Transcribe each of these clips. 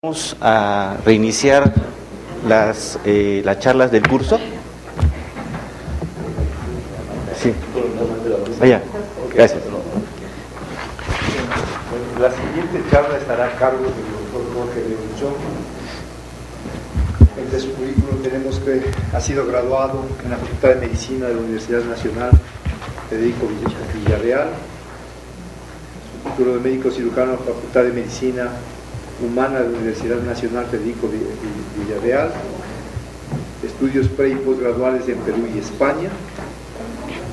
Vamos a reiniciar las charlas del curso. Sí. Allá. Gracias. La siguiente charla estará a cargo del doctor Jorge Leonchón. Entre su currículum tenemos que ha sido graduado en la Facultad de Medicina de la Universidad Nacional Federico Villarreal, su título de médico cirujano en la Facultad de Medicina Humana de la Universidad Nacional Federico Villarreal, estudios pre y posgraduales en Perú y España.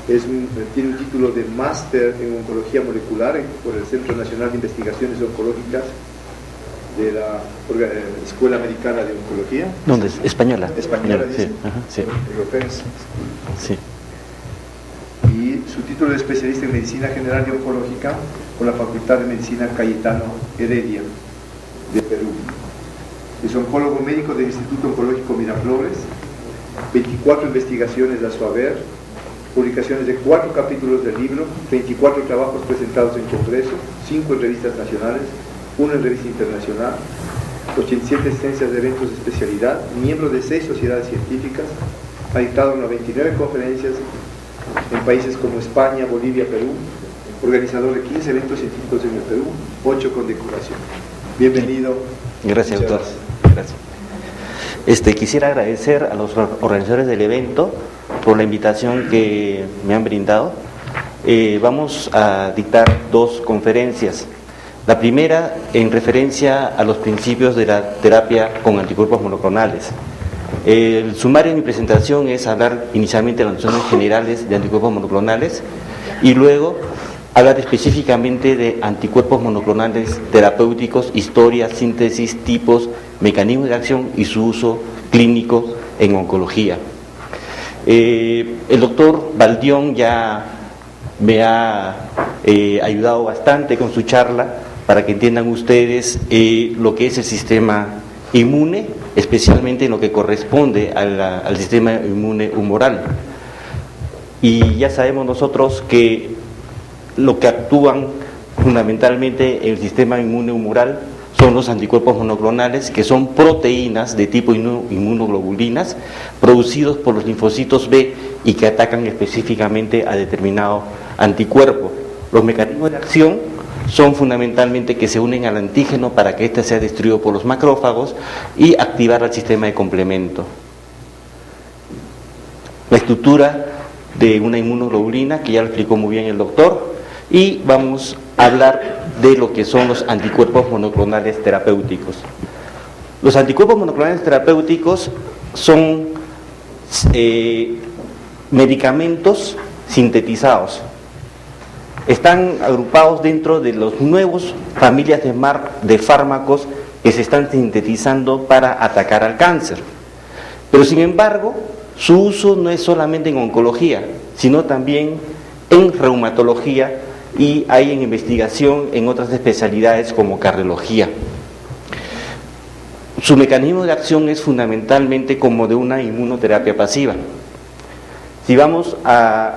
Tiene un título de máster en oncología molecular por el Centro Nacional de Investigaciones Oncológicas de la Escuela Americana de Oncología. ¿Dónde es? Española. Española, sí. Ajá, sí. Sí. Y su título de especialista en medicina general y oncológica por la Facultad de Medicina Cayetano Heredia de Perú. Es oncólogo médico del Instituto Oncológico Miraflores, 24 investigaciones a su haber, publicaciones de 4 capítulos del libro, 24 trabajos presentados en congresos, 5 en revistas nacionales, 1 en revista internacional, 87 asistencias de eventos de especialidad, miembro de 6 sociedades científicas, ha dictado 99 conferencias en países como España, Bolivia, Perú, organizador de 15 eventos científicos en el Perú, 8 condecoraciones. Bienvenido. Gracias, doctor. Gracias. Quisiera agradecer a los organizadores del evento por la invitación que me han brindado. Vamos a dictar 2 conferencias. La primera en referencia a los principios de la terapia con anticuerpos monoclonales. El sumario de mi presentación es hablar inicialmente de las nociones generales de anticuerpos monoclonales y luego hablar específicamente de anticuerpos monoclonales terapéuticos, historia, síntesis, tipos, mecanismos de acción y su uso clínico en oncología. El doctor Baldión ya me ha ayudado bastante con su charla para que entiendan ustedes lo que es el sistema inmune, especialmente en lo que corresponde al sistema inmune humoral. Y ya sabemos nosotros que lo que actúan fundamentalmente en el sistema inmune humoral son los anticuerpos monoclonales, que son proteínas de tipo inmunoglobulinas producidos por los linfocitos B y que atacan específicamente a determinado anticuerpo. Los mecanismos de acción son fundamentalmente que se unen al antígeno para que éste sea destruido por los macrófagos y activar el sistema de complemento. La estructura de una inmunoglobulina, que ya lo explicó muy bien el doctor, y vamos a hablar de lo que son los anticuerpos monoclonales terapéuticos. Los anticuerpos monoclonales terapéuticos son medicamentos sintetizados. Están agrupados dentro de las nuevas familias de fármacos que se están sintetizando para atacar al cáncer. Pero sin embargo, su uso no es solamente en oncología, sino también en reumatología y hay en investigación en otras especialidades como cardiología. Su mecanismo de acción es fundamentalmente como de una inmunoterapia pasiva. Si vamos a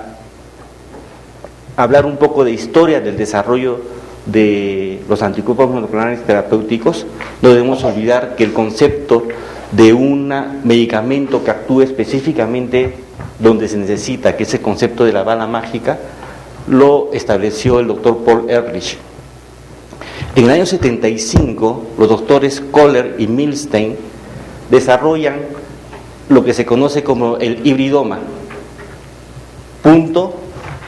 hablar un poco de historia del desarrollo de los anticuerpos monoclonales terapéuticos, no debemos olvidar que el concepto de un medicamento que actúe específicamente donde se necesita, que es el concepto de la bala mágica, lo estableció el doctor Paul Ehrlich. En el año 75, los doctores Kohler y Milstein desarrollan lo que se conoce como el hibridoma, punto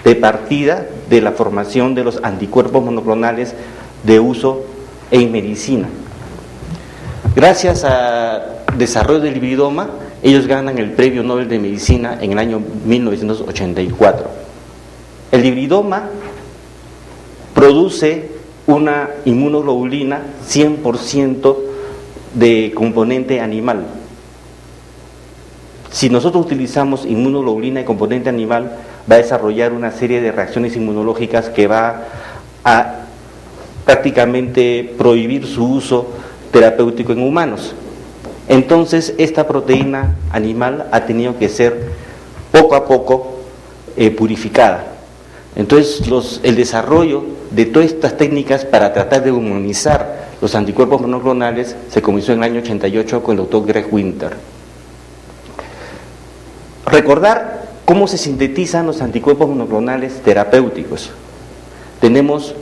de partida de la formación de los anticuerpos monoclonales de uso en medicina. Gracias al desarrollo del hibridoma, ellos ganan el Premio Nobel de Medicina en el año 1984. El hibridoma produce una inmunoglobulina 100% de componente animal. Si nosotros utilizamos inmunoglobulina de componente animal, va a desarrollar una serie de reacciones inmunológicas que va a prácticamente prohibir su uso terapéutico en humanos. Entonces, esta proteína animal ha tenido que ser poco a poco purificada. Entonces, el desarrollo de todas estas técnicas para tratar de humanizar los anticuerpos monoclonales se comenzó en el año 88 con el doctor Greg Winter. Recordar cómo se sintetizan los anticuerpos monoclonales terapéuticos. Tenemos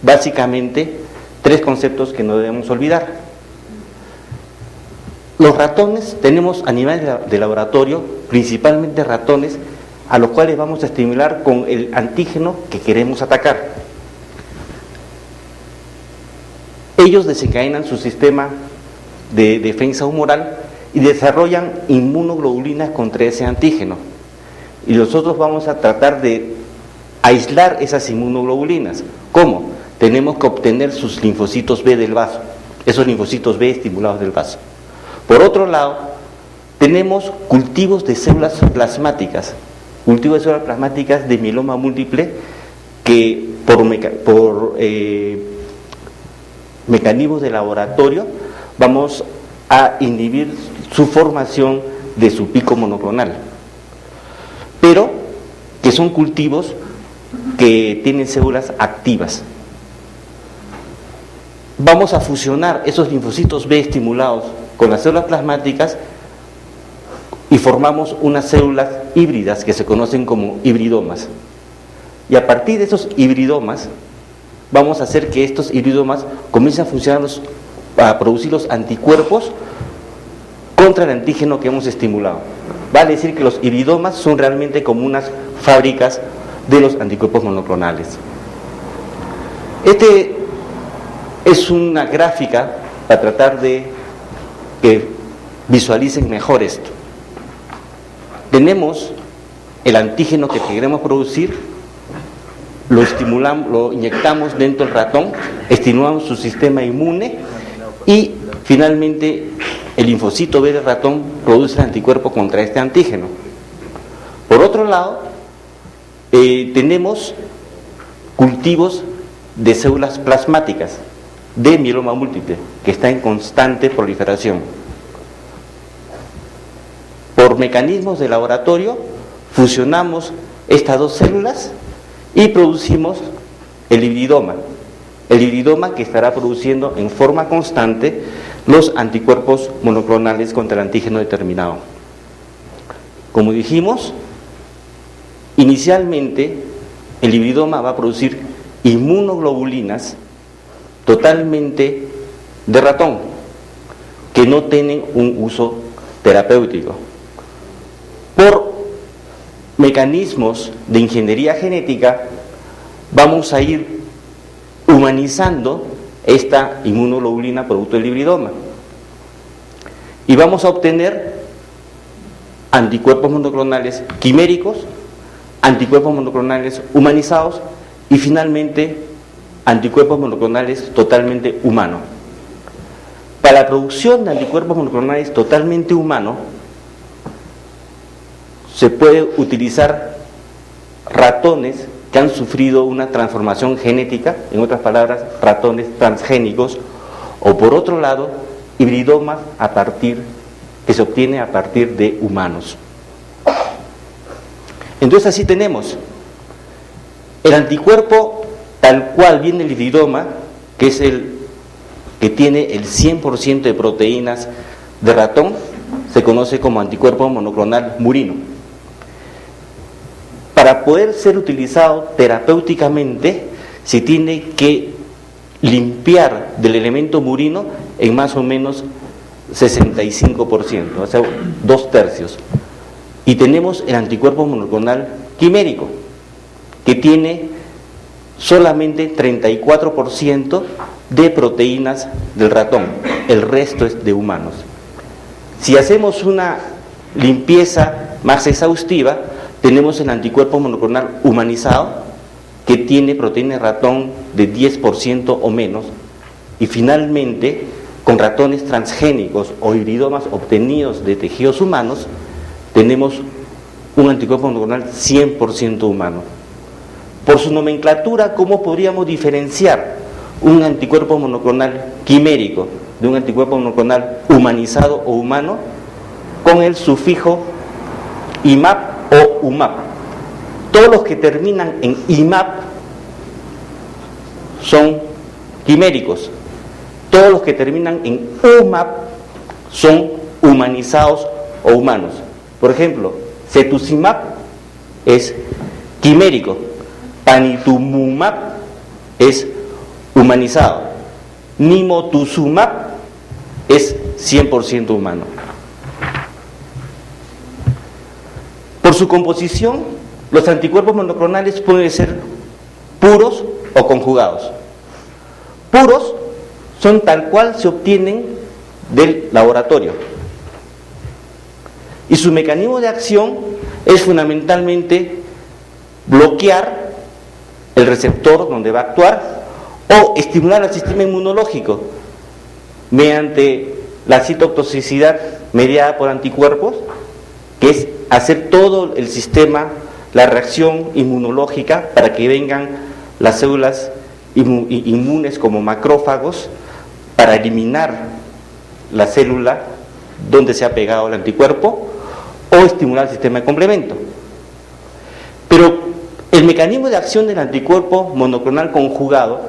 básicamente 3 conceptos que no debemos olvidar. Los ratones, tenemos animales de laboratorio, principalmente ratones, a los cuales vamos a estimular con el antígeno que queremos atacar. Ellos desencadenan su sistema de defensa humoral y desarrollan inmunoglobulinas contra ese antígeno. Y nosotros vamos a tratar de aislar esas inmunoglobulinas. ¿Cómo? Tenemos que obtener sus linfocitos B del vaso, esos linfocitos B estimulados del vaso. Por otro lado, tenemos cultivos de células plasmáticas, de mieloma múltiple que por mecanismos de laboratorio vamos a inhibir su formación de su pico monoclonal, pero que son cultivos que tienen células activas. Vamos a fusionar esos linfocitos B estimulados con las células plasmáticas y formamos unas células híbridas que se conocen como hibridomas. Y a partir de esos hibridomas vamos a hacer que estos hibridomas comiencen a funcionar, a producir los anticuerpos contra el antígeno que hemos estimulado. Vale decir que los hibridomas son realmente como unas fábricas de los anticuerpos monoclonales. Este es una gráfica para tratar de que visualicen mejor esto. Tenemos el antígeno que queremos producir, lo estimulamos, lo inyectamos dentro del ratón, estimulamos su sistema inmune y finalmente el linfocito B del ratón produce el anticuerpo contra este antígeno. Por otro lado, tenemos cultivos de células plasmáticas de mieloma múltiple que está en constante proliferación. Por mecanismos de laboratorio fusionamos estas 2 células y producimos el hibridoma que estará produciendo en forma constante los anticuerpos monoclonales contra el antígeno determinado. Como dijimos, inicialmente el hibridoma va a producir inmunoglobulinas totalmente de ratón, que no tienen un uso terapéutico. Por mecanismos de ingeniería genética vamos a ir humanizando esta inmunoglobulina producto del hibridoma y vamos a obtener anticuerpos monoclonales quiméricos, anticuerpos monoclonales humanizados y finalmente anticuerpos monoclonales totalmente humanos. Para la producción de anticuerpos monoclonales totalmente humanos se puede utilizar ratones que han sufrido una transformación genética, en otras palabras, ratones transgénicos, o por otro lado, hibridomas que se obtiene a partir de humanos. Entonces así tenemos el anticuerpo tal cual viene el hibridoma, que es el que tiene el 100% de proteínas de ratón, se conoce como anticuerpo monoclonal murino. Para poder ser utilizado terapéuticamente se tiene que limpiar del elemento murino en más o menos 65%, o sea, 2/3. Y tenemos el anticuerpo monoclonal quimérico, que tiene solamente 34% de proteínas del ratón, el resto es de humanos. Si hacemos una limpieza más exhaustiva, tenemos el anticuerpo monoclonal humanizado, que tiene proteína de ratón de 10% o menos, y finalmente, con ratones transgénicos o hibridomas obtenidos de tejidos humanos, tenemos un anticuerpo monoclonal 100% humano. Por su nomenclatura, ¿cómo podríamos diferenciar un anticuerpo monoclonal quimérico de un anticuerpo monoclonal humanizado o humano? Con el sufijo IMAP o UMAP. Todos los que terminan en IMAP son quiméricos todos los que terminan en UMAP son humanizados o humanos. Por ejemplo, cetuximab es quimérico, panitumumab es humanizado, nimotuzumab es 100% humano. Por su composición, los anticuerpos monoclonales pueden ser puros o conjugados. Puros son tal cual se obtienen del laboratorio. Y su mecanismo de acción es fundamentalmente bloquear el receptor donde va a actuar o estimular al sistema inmunológico mediante la citotoxicidad mediada por anticuerpos, que es hacer todo el sistema, la reacción inmunológica para que vengan las células inmunes como macrófagos para eliminar la célula donde se ha pegado el anticuerpo o estimular el sistema de complemento. Pero el mecanismo de acción del anticuerpo monoclonal conjugado,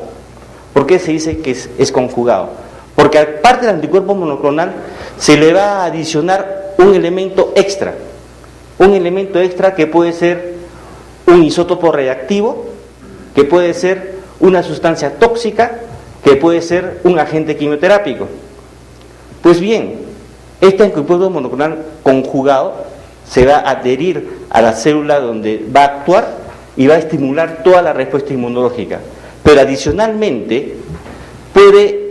¿por qué se dice que es conjugado? Porque aparte del anticuerpo monoclonal se le va a adicionar un elemento extra que puede ser un isótopo reactivo, que puede ser una sustancia tóxica, que puede ser un agente quimioterápico. Pues bien, este anticuerpo monoclonal conjugado se va a adherir a la célula donde va a actuar y va a estimular toda la respuesta inmunológica. Pero adicionalmente puede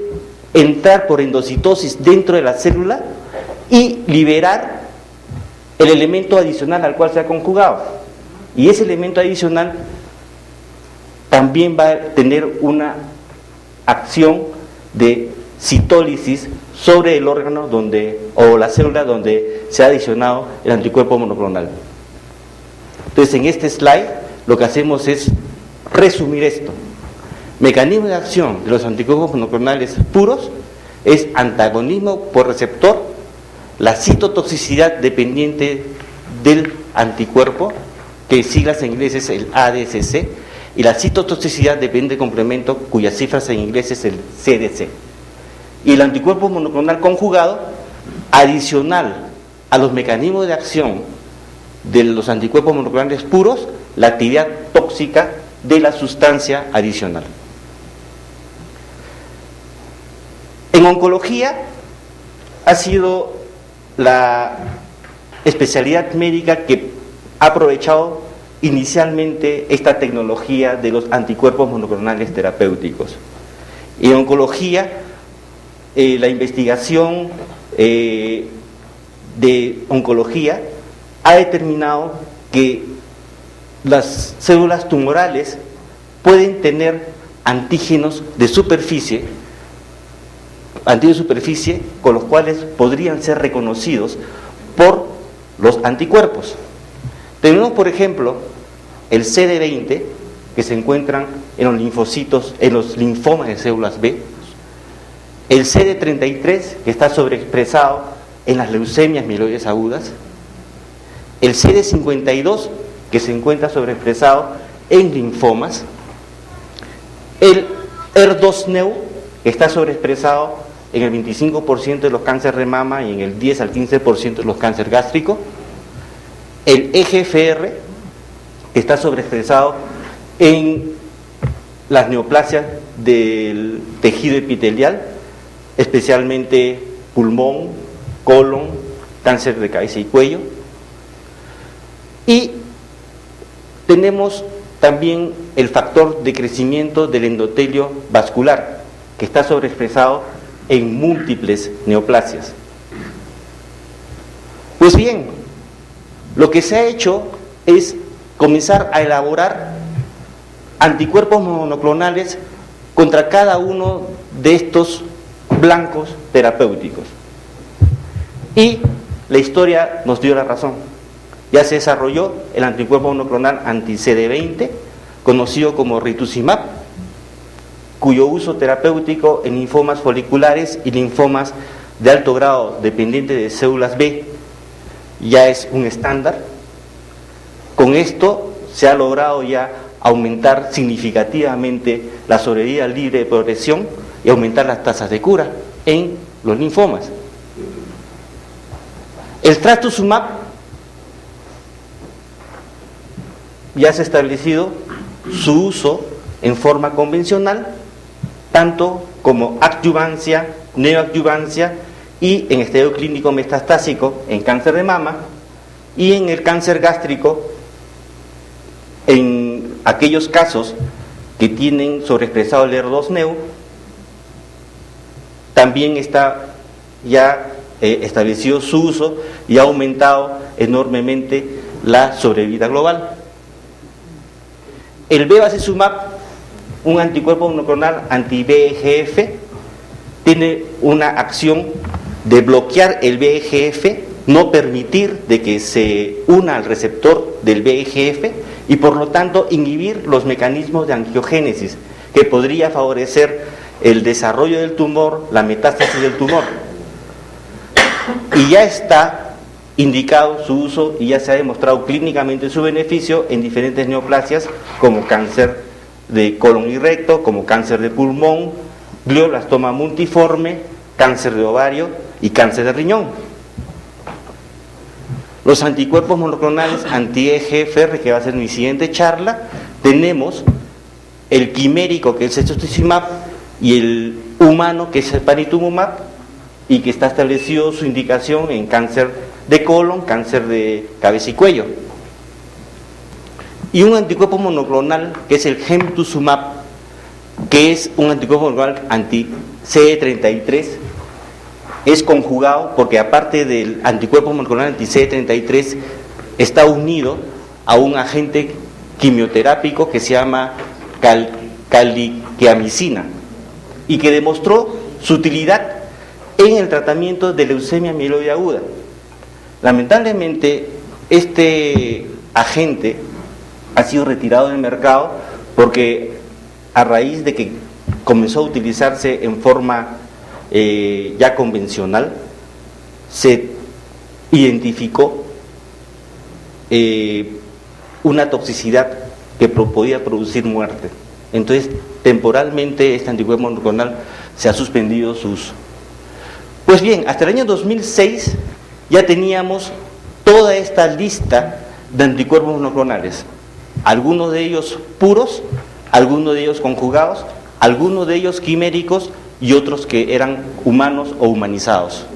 entrar por endocitosis dentro de la célula y liberar el elemento adicional al cual se ha conjugado. Y ese elemento adicional también va a tener una acción de citólisis sobre el órgano o la célula donde se ha adicionado el anticuerpo monoclonal. Entonces, en este slide lo que hacemos es resumir esto. Mecanismo de acción de los anticuerpos monoclonales puros es antagonismo por receptor, la citotoxicidad dependiente del anticuerpo, que en siglas en inglés es el ADCC, y la citotoxicidad depende del complemento, cuyas cifras en inglés es el CDC. Y el anticuerpo monoclonal conjugado, adicional a los mecanismos de acción de los anticuerpos monoclonales puros, la actividad tóxica de la sustancia adicional. En oncología ha sido la especialidad médica que ha aprovechado inicialmente esta tecnología de los anticuerpos monoclonales terapéuticos. En oncología, la investigación de oncología ha determinado que las células tumorales pueden tener antígenos de superficie con los cuales podrían ser reconocidos por los anticuerpos. Tenemos, por ejemplo, el CD20, que se encuentran en los linfocitos, en los linfomas de células B, el CD33, que está sobreexpresado en las leucemias mieloides agudas, el CD52, que se encuentra sobreexpresado en linfomas, el HER2-Neu, que está sobreexpresado en el 25% de los cánceres de mama y en el 10 al 15% de los cánceres gástricos, el EGFR, que está sobreexpresado en las neoplasias del tejido epitelial, especialmente pulmón, colon, cáncer de cabeza y cuello. Y tenemos también el factor de crecimiento del endotelio vascular, que está sobreexpresado en múltiples neoplasias. Pues bien, lo que se ha hecho es comenzar a elaborar anticuerpos monoclonales contra cada uno de estos blancos terapéuticos. Y la historia nos dio la razón. Ya se desarrolló el anticuerpo monoclonal anti-CD20, conocido como rituximab, cuyo uso terapéutico en linfomas foliculares y linfomas de alto grado dependiente de células B ya es un estándar. Con esto se ha logrado ya aumentar significativamente la sobrevida libre de progresión y aumentar las tasas de cura en los linfomas. El trastuzumab ya se ha establecido su uso en forma convencional, tanto como adyuvancia, neoadyuvancia y en estadio clínico metastásico en cáncer de mama y en el cáncer gástrico en aquellos casos que tienen sobreexpresado el ER2-neu. También está ya establecido su uso y ha aumentado enormemente la sobrevida global. El bevacizumab, un anticuerpo monoclonal anti-VEGF, tiene una acción de bloquear el VEGF, no permitir de que se una al receptor del VEGF y por lo tanto inhibir los mecanismos de angiogénesis que podría favorecer el desarrollo del tumor, la metástasis del tumor. Y ya está indicado su uso y ya se ha demostrado clínicamente su beneficio en diferentes neoplasias como cáncer de colon y recto, como cáncer de pulmón, glioblastoma multiforme, cáncer de ovario y cáncer de riñón. Los anticuerpos monoclonales anti-EGFR, que va a ser mi siguiente charla, tenemos el quimérico, que es el cetuximab, y el humano, que es el panitumumab, y que está establecido su indicación en cáncer de colon, cáncer de cabeza y cuello. Y un anticuerpo monoclonal, que es el gemtuzumab, que es un anticuerpo monoclonal anti-CD33, es conjugado porque aparte del anticuerpo monoclonal anti-CD33 está unido a un agente quimioterápico que se llama caliquiamicina y que demostró su utilidad en el tratamiento de leucemia mieloide aguda. Lamentablemente este agente ha sido retirado del mercado porque a raíz de que comenzó a utilizarse en forma ya convencional, se identificó una toxicidad que podía producir muerte. Entonces, temporalmente este anticuerpo monoclonal se ha suspendido su uso. Pues bien, hasta el año 2006 ya teníamos toda esta lista de anticuerpos monoclonales, algunos de ellos puros, algunos de ellos conjugados, algunos de ellos quiméricos y otros que eran humanos o humanizados.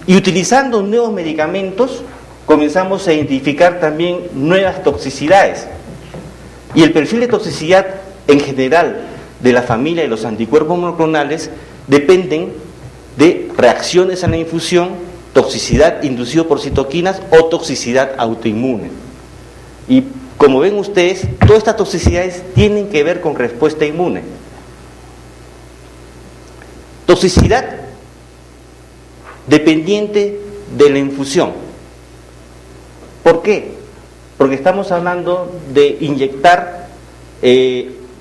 Y utilizando nuevos medicamentos comenzamos a identificar también nuevas toxicidades. Y el perfil de toxicidad en general de la familia de los anticuerpos monoclonales dependen de reacciones a la infusión, toxicidad inducida por citoquinas o toxicidad autoinmune. Y como ven ustedes, todas estas toxicidades tienen que ver con respuesta inmune. Toxicidad dependiente de la infusión. ¿Por qué? Porque estamos hablando de inyectar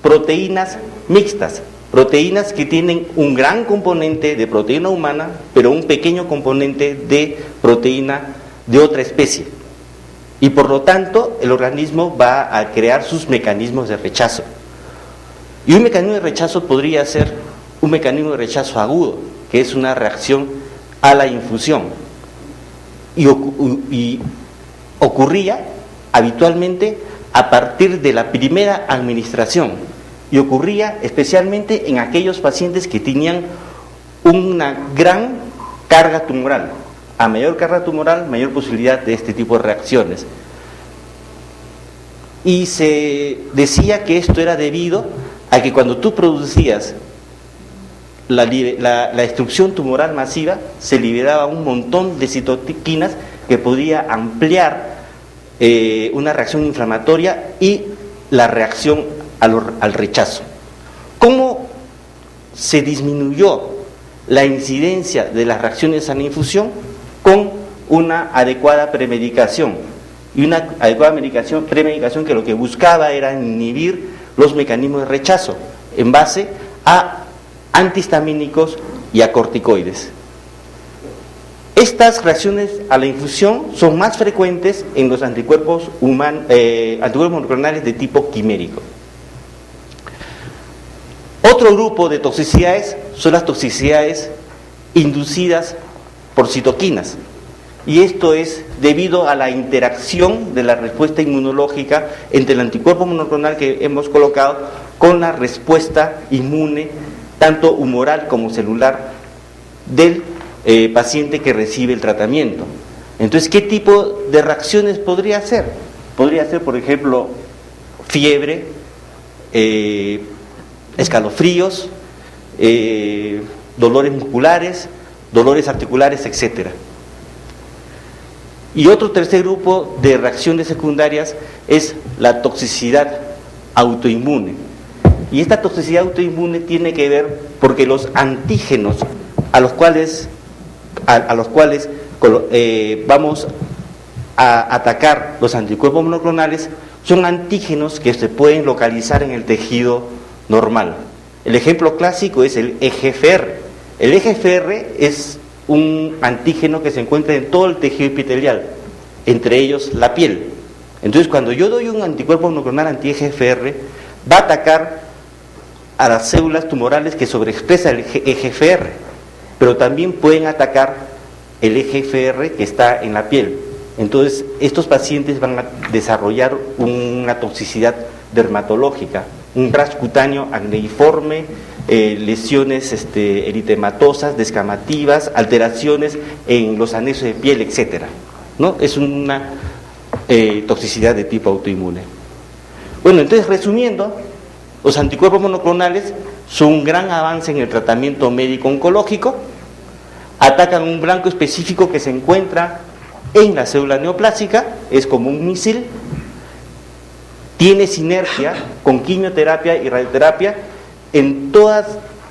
proteínas mixtas, proteínas que tienen un gran componente de proteína humana, pero un pequeño componente de proteína de otra especie. Y por lo tanto, el organismo va a crear sus mecanismos de rechazo. Y un mecanismo de rechazo podría ser un mecanismo de rechazo agudo, que es una reacción a la infusión. Y ocurría habitualmente a partir de la primera administración. Y ocurría especialmente en aquellos pacientes que tenían una gran carga tumoral. A mayor carga tumoral, mayor posibilidad de este tipo de reacciones. Y se decía que esto era debido a que cuando tú producías la destrucción tumoral masiva, se liberaba un montón de citoquinas que podía ampliar una reacción inflamatoria y la reacción al rechazo. ¿Cómo se disminuyó la incidencia de las reacciones a la infusión? Con una adecuada premedicación. Y una adecuada premedicación que lo que buscaba era inhibir los mecanismos de rechazo en base a antihistamínicos y a corticoides. Estas reacciones a la infusión son más frecuentes en los anticuerpos monoclonales de tipo quimérico. Otro grupo de toxicidades son las toxicidades inducidas por citoquinas. Y esto es debido a la interacción de la respuesta inmunológica entre el anticuerpo monoclonal que hemos colocado con la respuesta inmune, tanto humoral como celular, del paciente que recibe el tratamiento. Entonces, ¿qué tipo de reacciones podría ser? Podría ser, por ejemplo, fiebre, escalofríos, dolores musculares, dolores articulares, etcétera. Y otro tercer grupo de reacciones secundarias es la toxicidad autoinmune. Y esta toxicidad autoinmune tiene que ver porque los antígenos a los cuales vamos a atacar los anticuerpos monoclonales son antígenos que se pueden localizar en el tejido normal. El ejemplo clásico es el EGFR. El EGFR es un antígeno que se encuentra en todo el tejido epitelial, entre ellos la piel. Entonces, cuando yo doy un anticuerpo monoclonal anti-EGFR, va a atacar a las células tumorales que sobreexpresan el EGFR, pero también pueden atacar el EGFR que está en la piel. Entonces, estos pacientes van a desarrollar una toxicidad dermatológica, un rash cutáneo acneiforme, lesiones eritematosas, descamativas, alteraciones en los anexos de piel, etcétera, ¿no? Es una toxicidad de tipo autoinmune. Bueno, entonces, resumiendo, los anticuerpos monoclonales son un gran avance en el tratamiento médico oncológico, atacan un blanco específico que se encuentra en la célula neoplásica, es como un misil, tiene sinergia con quimioterapia y radioterapia en todos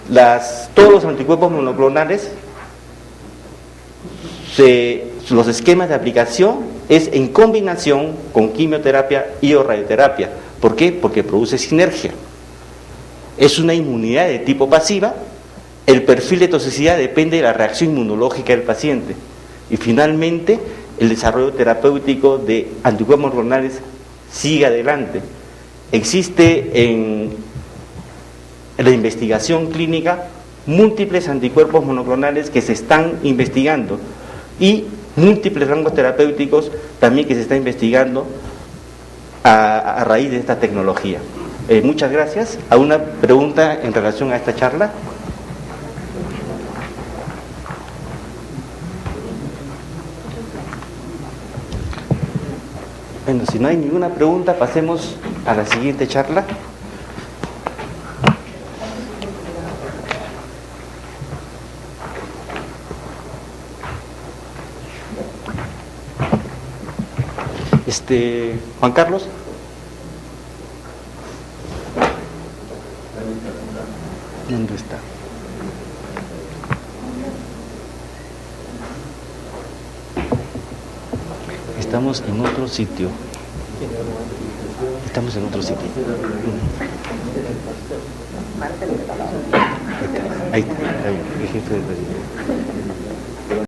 los anticuerpos monoclonales. Los esquemas de aplicación es en combinación con quimioterapia y o radioterapia. ¿Por qué? Porque produce sinergia. Es una inmunidad de tipo pasiva. El perfil de toxicidad depende de la reacción inmunológica del paciente. Y finalmente, el desarrollo terapéutico de anticuerpos monoclonales sigue adelante. Existe en la investigación clínica múltiples anticuerpos monoclonales que se están investigando y múltiples rangos terapéuticos también que se están investigando a raíz de esta tecnología. Muchas gracias. ¿Alguna pregunta en relación a esta charla? Bueno, si no hay ninguna pregunta, pasemos a la siguiente charla. Juan Carlos. ¿Dónde está? Estamos en otro sitio. Estamos en otro sitio. Ahí está, el jefe del presidente.